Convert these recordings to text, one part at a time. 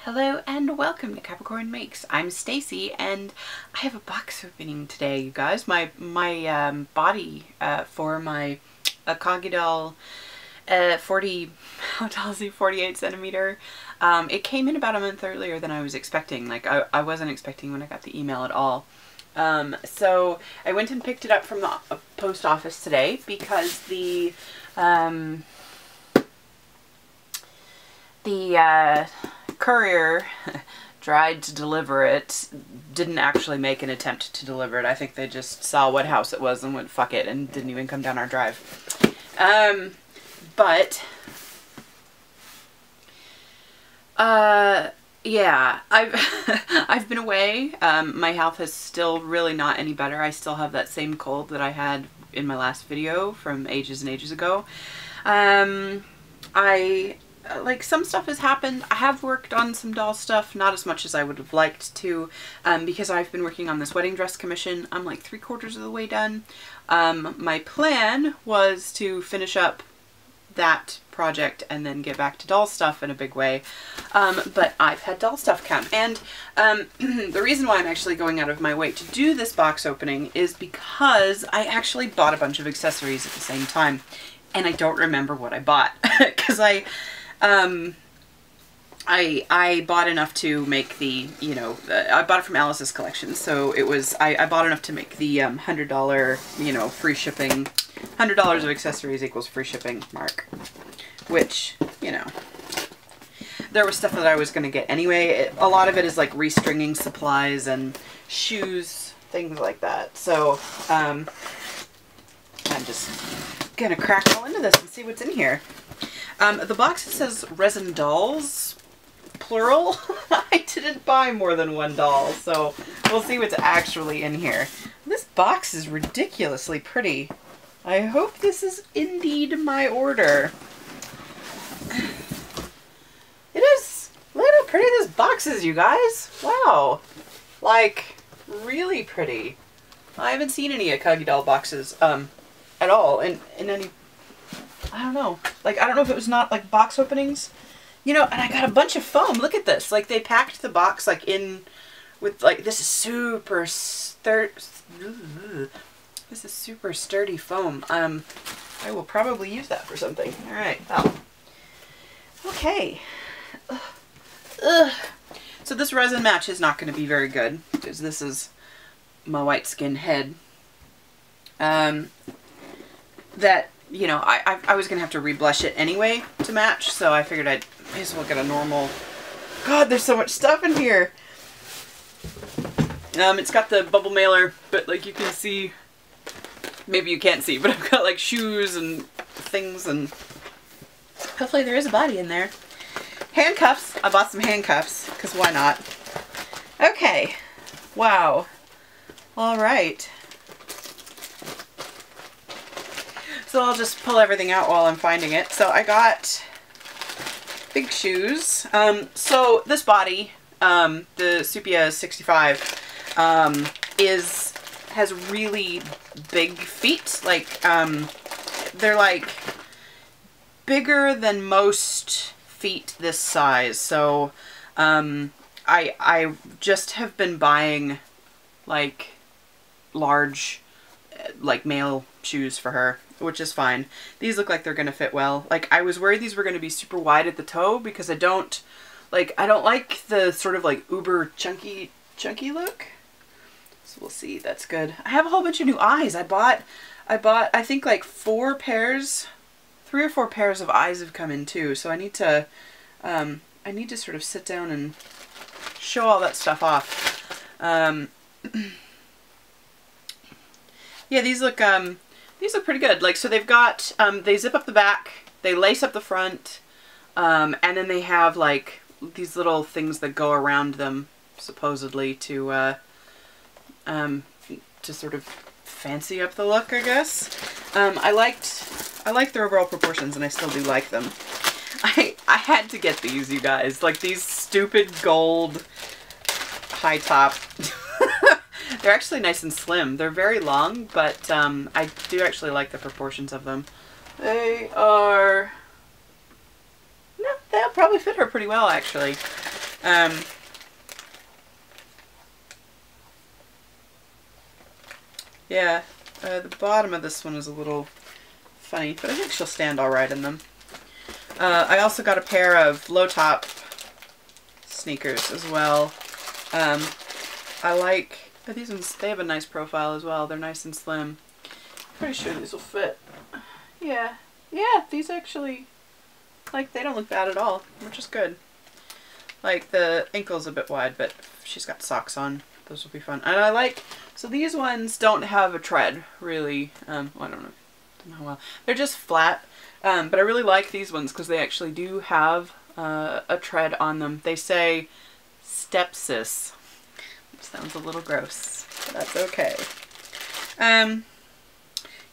Hello and welcome to Capricorn Makes. I'm Stacy and I have a box opening today, you guys. My body for my Akagidoll 48 centimeter. It came in about a month earlier than I was expecting. Like I wasn't expecting when I got the email at all. So I went and picked it up from the post office today because the courier tried to deliver it, didn't actually make an attempt to deliver it. I think they just saw what house it was and went fuck it and didn't even come down our drive. Yeah, I've been away. My health is still really not any better. I still have that same cold that I had in my last video from ages and ages ago. Like, some stuff has happened. I have worked on some doll stuff, not as much as I would have liked to, because I've been working on this wedding dress commission. I'm like 3/4 of the way done. My plan was to finish up that project and then get back to doll stuff in a big way. But I've had doll stuff come. And the reason why I'm actually going out of my way to do this box opening is because I actually bought a bunch of accessories at the same time. And I don't remember what I bought because I bought enough to make the, you know, I bought it from Alice's collection. So it was, I bought enough to make the $100, you know, free shipping, $100 of accessories equals free shipping mark, which, you know, there was stuff that I was going to get anyway. A lot of it is like restringing supplies and shoes, things like that. So I'm just gonna crack all into this and see what's in here. The box says resin dolls, plural. I didn't buy more than one doll, so we'll see what's actually in here. This box is ridiculously pretty. I hope this is indeed my order. It is. Look how pretty this box is, you guys. Wow. Like, really pretty. I haven't seen any Akagidoll boxes at all in any, I don't know. Like, I don't know if it was not like box openings, you know, and I got a bunch of foam. Look at this. Like, they packed the box like in with like, this is super sturdy foam. I will probably use that for something. All right. Oh. Okay. Ugh. So this resin match is not going to be very good because this is my white skin head. That, you know, I was going to have to reblush it anyway to match, so I figured I may as well get a normal... God, there's so much stuff in here! It's got the bubble mailer, but like you can see... Maybe you can't see, but I've got like shoes and things, and hopefully there is a body in there. Handcuffs. I bought some handcuffs, because why not? Okay. Wow. Alright. So I'll just pull everything out while I'm finding it. So I got big shoes. So this body, the Supia 65, has really big feet. Like, they're like bigger than most feet this size. So I just have been buying like large like male shoes for her, which is fine. These look like they're gonna fit well. Like, I was worried these were gonna be super wide at the toe because I don't like the sort of like uber chunky look. So we'll see. That's good. I have a whole bunch of new eyes. I bought I think like 3 or 4 pairs of eyes have come in too. So I need to sort of sit down and show all that stuff off. Yeah, these look pretty good. Like, so they've got, they zip up the back, they lace up the front, and then they have like these little things that go around them, supposedly to sort of fancy up the look, I guess. I liked their overall proportions, and I still do like them. I had to get these, you guys. Like, these stupid gold high top. They're actually nice and slim. They're very long, but I do actually like the proportions of them. They are... No, they'll probably fit her pretty well, actually. Yeah, the bottom of this one is a little funny, but I think she'll stand all right in them. I also got a pair of low top sneakers as well. I like these ones. They have a nice profile as well. They're nice and slim. Pretty sure these will fit. Yeah, these actually, like, they don't look bad at all, which is good. Like, the ankle's a bit wide, but she's got socks on. Those will be fun. And I like, so these ones don't have a tread, really. Well, I don't know how well. They're just flat, but I really like these ones because they actually do have a tread on them. They say stepsis, which sounds a little gross, but that's okay.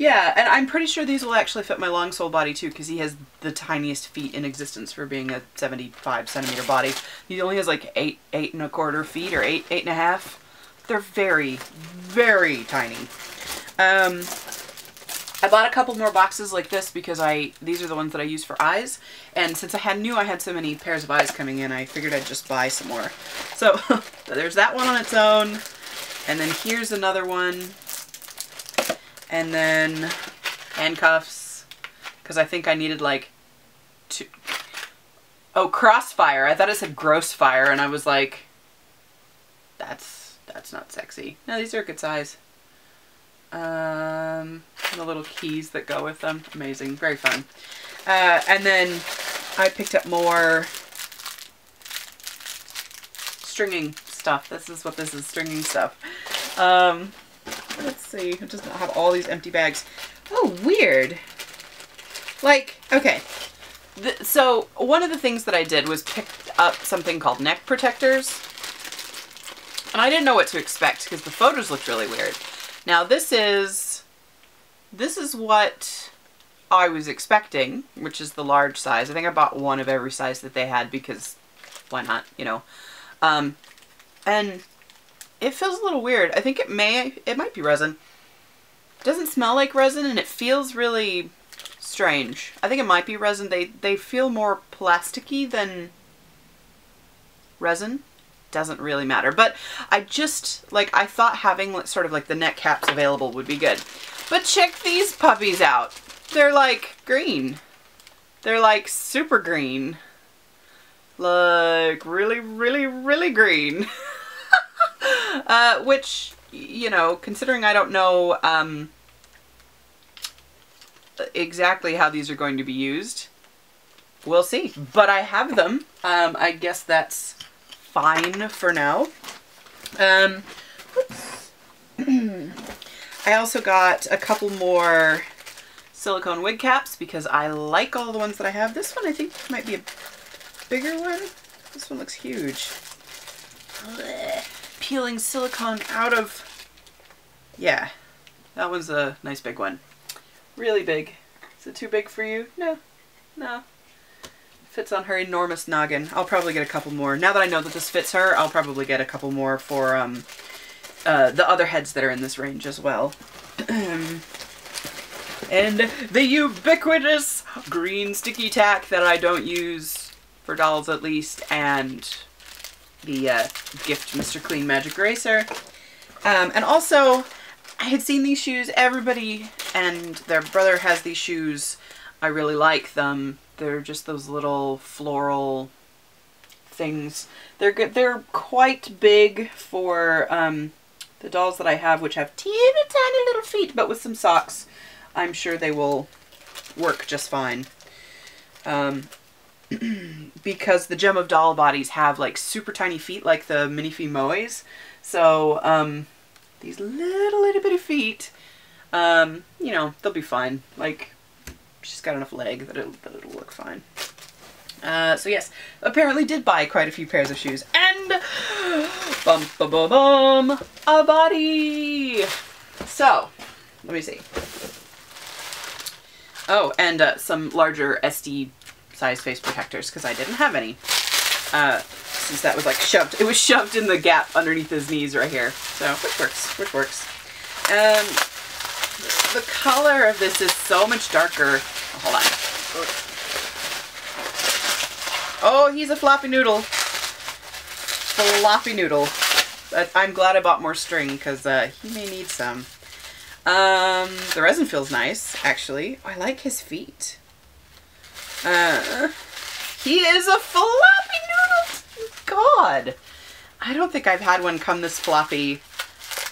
Yeah, and I'm pretty sure these will actually fit my long sole body too, because he has the tiniest feet in existence for being a 75 centimeter body. He only has like 8.25 feet or 8.5. They're very, very tiny. I bought a couple more boxes like this because these are the ones that I use for eyes, and since I knew I had so many pairs of eyes coming in, I figured I'd just buy some more. So there's that one on its own, and then here's another one. And then handcuffs, because I think I needed like two. Oh, crossfire. I thought it said gross fire, and I was like, that's not sexy. No, these are a good size. The little keys that go with them. Amazing. Very fun. And then I picked up more stringing stuff. This is what this is, stringing stuff. Let's see, it does not have all these empty bags. Oh, weird. Like, okay. So one of the things that I did was pick up something called neck protectors. And I didn't know what to expect because the photos looked really weird. Now this is what I was expecting, which is the large size. I think I bought one of every size that they had because why not, you know. And it feels a little weird. I think it might be resin. It doesn't smell like resin and it feels really strange. I think it might be resin. They feel more plasticky than resin. Doesn't really matter. But I just, like, I thought having sort of like the neck caps available would be good. But check these puppies out. They're like green. They're like super green. Like really, really, really green. Which, you know, considering I don't know exactly how these are going to be used, we'll see. But I have them. I guess that's fine for now. Oops. I also got a couple more silicone wig caps because I like all the ones that I have. This one I think might be a bigger one. This one looks huge. Blech. Peeling silicone out of, yeah, that one's a nice big one. Really big. Is it too big for you? No. No. Fits on her enormous noggin. I'll probably get a couple more. Now that I know that this fits her, I'll probably get a couple more for the other heads that are in this range as well. And the ubiquitous green sticky tack that I don't use for dolls at least, and the gift Mr. Clean Magic Eraser. And also, I had seen these shoes. Everybody and their brother has these shoes. I really like them. They're just those little floral things. They're good. They're quite big for the dolls that I have, which have teeny tiny little feet, but with some socks, I'm sure they will work just fine. Because the Gem of Doll bodies have like super tiny feet like the minifee Moes. So these little itty bitty feet, you know, they'll be fine. Like, she's got enough leg that it'll work fine. So yes, apparently did buy quite a few pairs of shoes. And bum bum bum bum, a body. So let me see. Oh, and some larger SD size face protectors because I didn't have any. Since that was like shoved, it was shoved in the gap underneath his knees right here. So which works. The color of this is so much darker. Oh, hold on. Oh, he's a floppy noodle. floppy noodle. I'm glad I bought more string because he may need some. The resin feels nice, actually. Oh, I like his feet. He is a floppy noodle. God. I don't think I've had one come this floppy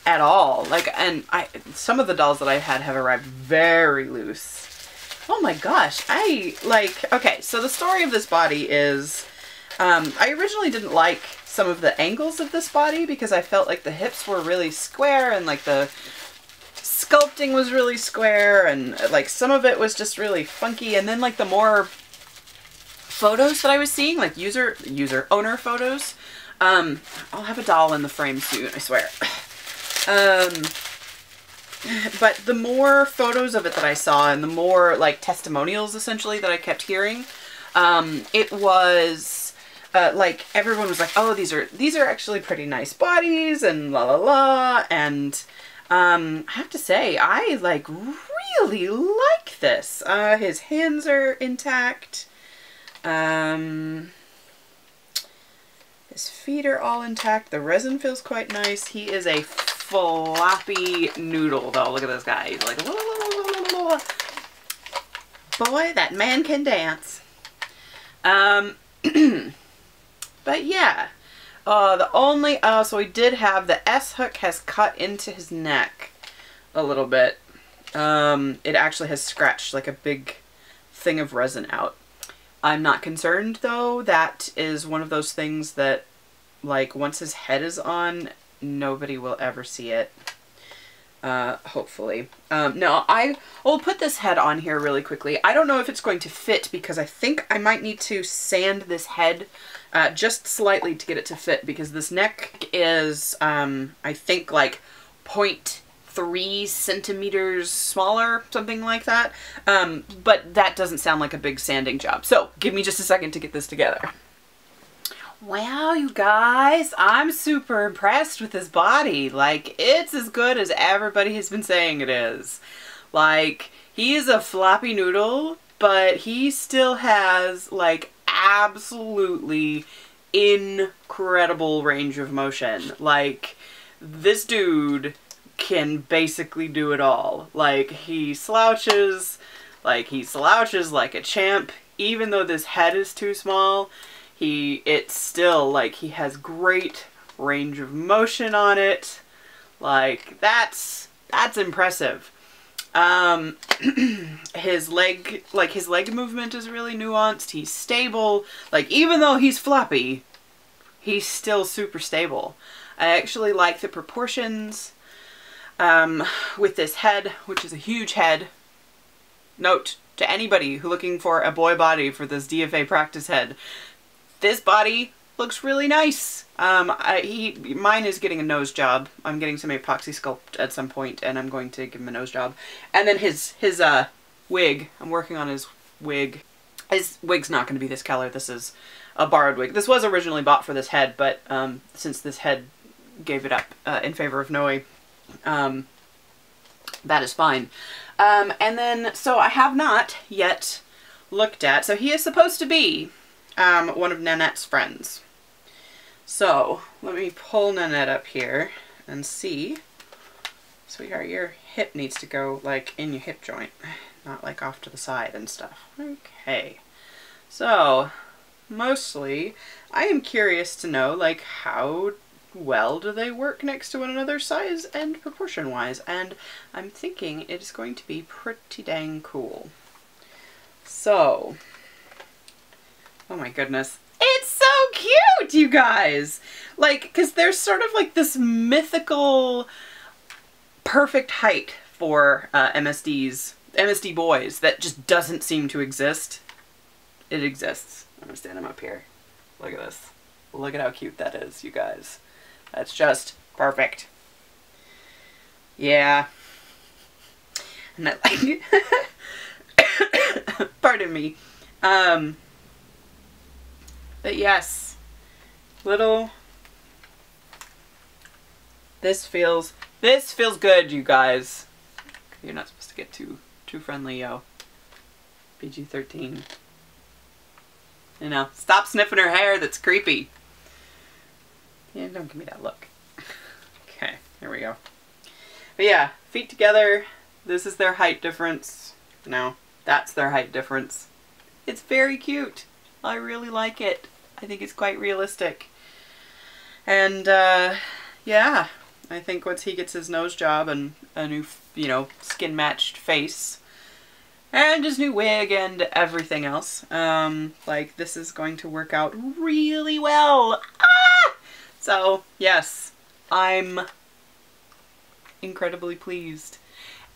at all. Like, and some of the dolls that I've had have arrived very loose. Oh my gosh. Okay, so the story of this body is, I originally didn't like some of the angles of this body because I felt like the hips were really square and like the sculpting was really square and like some of it was just really funky. And then like the more photos that I was seeing, like owner photos, I'll have a doll in the frame soon, I swear. But the more photos of it that I saw and the more like testimonials essentially that I kept hearing, it was like everyone was like, oh, these are actually pretty nice bodies and la la la. And I have to say, I like really like this. His hands are intact. His feet are all intact. The resin feels quite nice. He is a floppy noodle, though. Look at this guy. He's like, boy, that man can dance. But yeah. So he did have the S hook has cut into his neck a little bit. It actually has scratched like a big thing of resin out. I'm not concerned though. That is one of those things that like once his head is on, nobody will ever see it. Hopefully. No, I will put this head on here really quickly. I don't know if it's going to fit because I think I might need to sand this head just slightly to get it to fit because this neck is, I think like 0.3 centimeters smaller, something like that. But that doesn't sound like a big sanding job. So give me just a second to get this together. Wow, you guys, I'm super impressed with his body. Like, it's as good as everybody has been saying it is. Like, he is a floppy noodle, but he still has, like, absolutely incredible range of motion. Like, this dude can basically do it all. Like, he slouches like a champ, even though this head is too small. It's still, like, he has great range of motion on it. Like, that's impressive. His leg movement is really nuanced. He's stable. Like, even though he's floppy, he's still super stable. I actually like the proportions with this head, which is a huge head. Note to anybody who's looking for a boy body for this DFA Practice Head. This body looks really nice. Mine is getting a nose job. I'm getting some epoxy sculpt at some point, and I'm going to give him a nose job. And then his wig. I'm working on his wig. His wig's not going to be this color. This is a borrowed wig. This was originally bought for this head, but since this head gave it up in favor of Noe, that is fine. And then, so I have not yet looked at. So he is supposed to be one of Nanette's friends. So let me pull Nanette up here and see. Sweetheart, your hip needs to go like in your hip joint, not like off to the side and stuff. Okay. So mostly I am curious to know like how well do they work next to one another size and proportion wise, and I'm thinking it is going to be pretty dang cool. So, oh my goodness. It's so cute, you guys! Like, because there's sort of like this mythical perfect height for MSD boys that just doesn't seem to exist. It exists. I'm gonna stand him up here. Look at this. Look at how cute that is, you guys. That's just perfect. Yeah. And I like pardon me. But yes, this feels good, you guys. You're not supposed to get too friendly, yo. PG-13. You know, stop sniffing her hair, that's creepy. Yeah, don't give me that look. Okay, here we go. But yeah, feet together. This is their height difference. No, that's their height difference. It's very cute. I really like it. I think it's quite realistic. And, yeah, I think once he gets his nose job and a new, you know, skin-matched face, and his new wig and everything else, like, this is going to work out really well. Ah! So, yes, I'm incredibly pleased.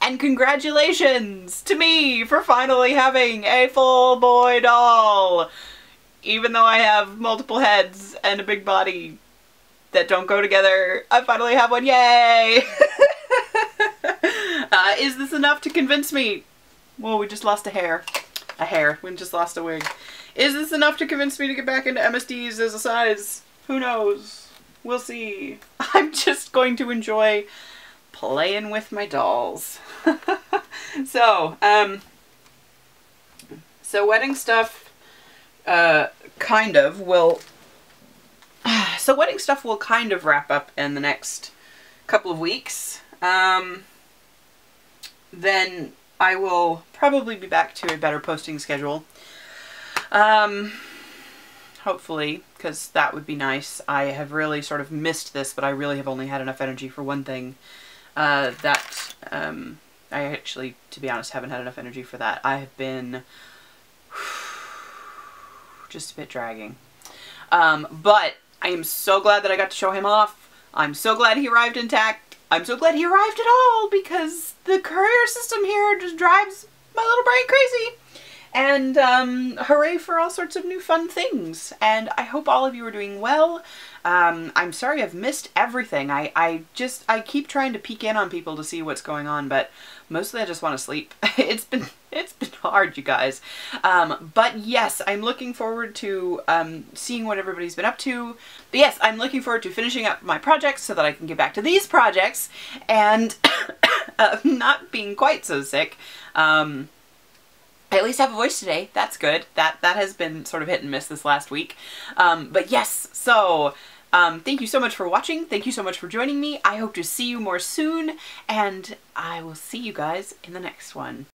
And congratulations to me for finally having a full boy doll! Even though I have multiple heads and a big body that don't go together, I finally have one, yay! Is this enough to convince me? Well, we just lost a hair. A hair. We just lost a wig. Is this enough to convince me to get back into MSDs as a size? Who knows? We'll see. I'm just going to enjoy playing with my dolls. So wedding stuff kind of will wrap up in the next couple of weeks. Then I will probably be back to a better posting schedule. Hopefully, because that would be nice. I have really sort of missed this, but I really have only had enough energy for one thing. I actually, to be honest, haven't had enough energy for that. I have been just a bit dragging. But I am so glad that I got to show him off. I'm so glad he arrived intact. I'm so glad he arrived at all, because the courier system here just drives my little brain crazy. And hooray for all sorts of new fun things. And I hope all of you are doing well. I'm sorry I've missed everything. I keep trying to peek in on people to see what's going on, but mostly I just want to sleep. It's been hard, you guys. But yes, I'm looking forward to seeing what everybody's been up to. But yes, I'm looking forward to finishing up my projects so that I can get back to these projects and not being quite so sick. I at least have a voice today. That's good. That has been sort of hit and miss this last week. But yes, so thank you so much for watching. Thank you so much for joining me. I hope to see you more soon, and I will see you guys in the next one.